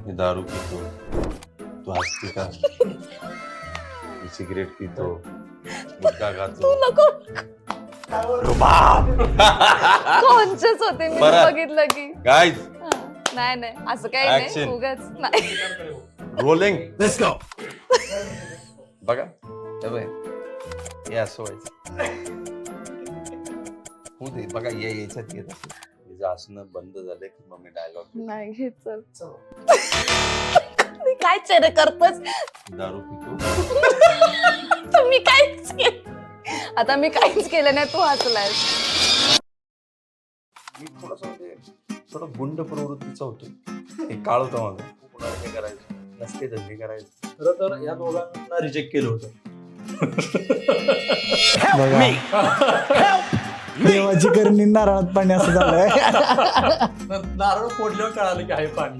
मी दारू पितो, तू हसती का? मी सिगरेट पितो, गुटखा खातो. तू नको रुबाब. कॉन्शियस होते मी परत. बघितलं की Guys, नाही नाही असं काही नाही Action. उगाच नाही. rolling. Let's go. बघा हे असं व्हायचं. हो दे बघा याच्यात येत असेल. हिचं हसणं बंद झालं की मग मी डायलॉग नाही हे चल मी काय चेहरे करतोस दारू पितो. तुम्ही काहीच केलं आता मी काहीच केलं नाही तू हसलायस. मी थोडासा थोडा गुंड प्रवृत्तीचा होतो. हे काळ होता माझा. कुणाला हे करायचं नसते धंदे करायचे. खरं तर या दोघांना रिजेक्ट केलं होतं. देवाची करणी नारळात पाणी असं झालंय. नारळ फोडल्यावर कळालं की आहे पाणी.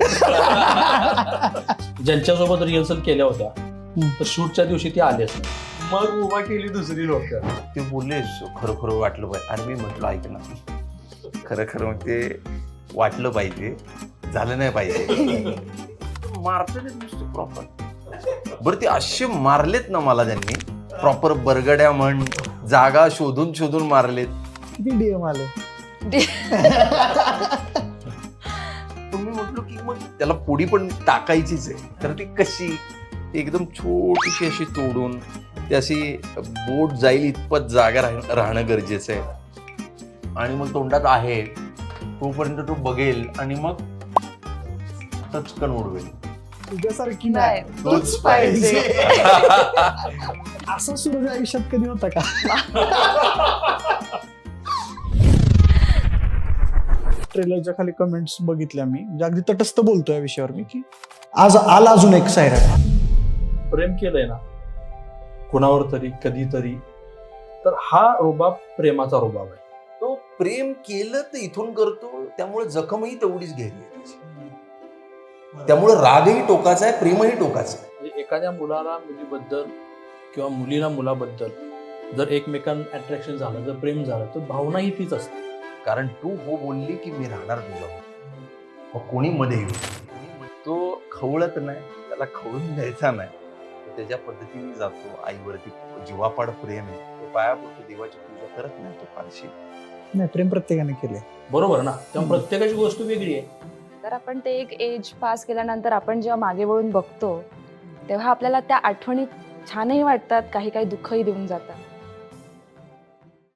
ज्यांच्यासोबत रिहर्सल केल्या होत्या तर शूटच्या दिवशी ती आलेच मग उभा केली दुसरी लोक. ते बोलले खरं खरं वाटलं पाहिजे. आणि मी म्हटलं ऐक ना खरं खरं मग ते वाटलं पाहिजे झालं नाही पाहिजे. मारते नुसतं प्रॉपर. बरं ते असे मारलेत ना मला त्यांनी प्रॉपर बरगड्या म्हण जागा शोधून शोधून मारलेत. किती डीएम आले. तुम्ही म्हटलो की मग त्याला पुडी पण टाकायचीच आहे. तर ती कशी एकदम छोटीशी अशी तोडून ती अशी बोट जाईल इतपत जागा राहणं गरजेचं आहे. आणि मग तोंडात आहे तोपर्यंत तो बघेल आणि मग टचकन उडवेल. तुझ्यासारखी नाही नाही. तूच पाहिजे. असं सुरू आयुष्यात कधी होता का? ट्रेलरच्या खाली कमेंट्स बघितल्या मी म्हणजे अगदी तटस्थ बोलतोय या विषयावर मी की आज आला अजून एक सायरा. प्रेम केलंय ना कुणावर तरी कधीतरी तर हा रुबाब प्रेमाचा रुबाब आहे. तो प्रेम केलं तर इथून करतो त्यामुळे जखमही तेवढीच घ्यायची. त्यामुळे रागही टोकाचा आहे प्रेमही टोकाचं आहे. म्हणजे एखाद्या मुलाला मुलीबद्दल किंवा मुलीला मुलाबद्दल जर एकमेकांना अट्रॅक्शन झालं जर प्रेम झालं तर भावना ही तीच असते. कारण तू हो बोलली की मी राहणार तुझ्या. मग कोणी मध्ये येऊ तो खवळत नाही त्याला खवळून द्यायचा नाही. तो त्याच्या पद्धतीने जातो. आईवरती जीवापाड प्रेम आहे. तो पाया पडतो देवाची पूजा करत नाही तो फारशी. नाही प्रेम प्रत्येकाने केले. बरोबर ना. तेव्हा प्रत्येकाची गोष्ट वेगळी आहे. तर आपण ते एक एज पास केल्यानंतर आपण जेव्हा मागे वळून बघतो तेव्हा आपल्याला त्या आठवणी छानही वाटतात काही काही दुःखही देऊन जातात.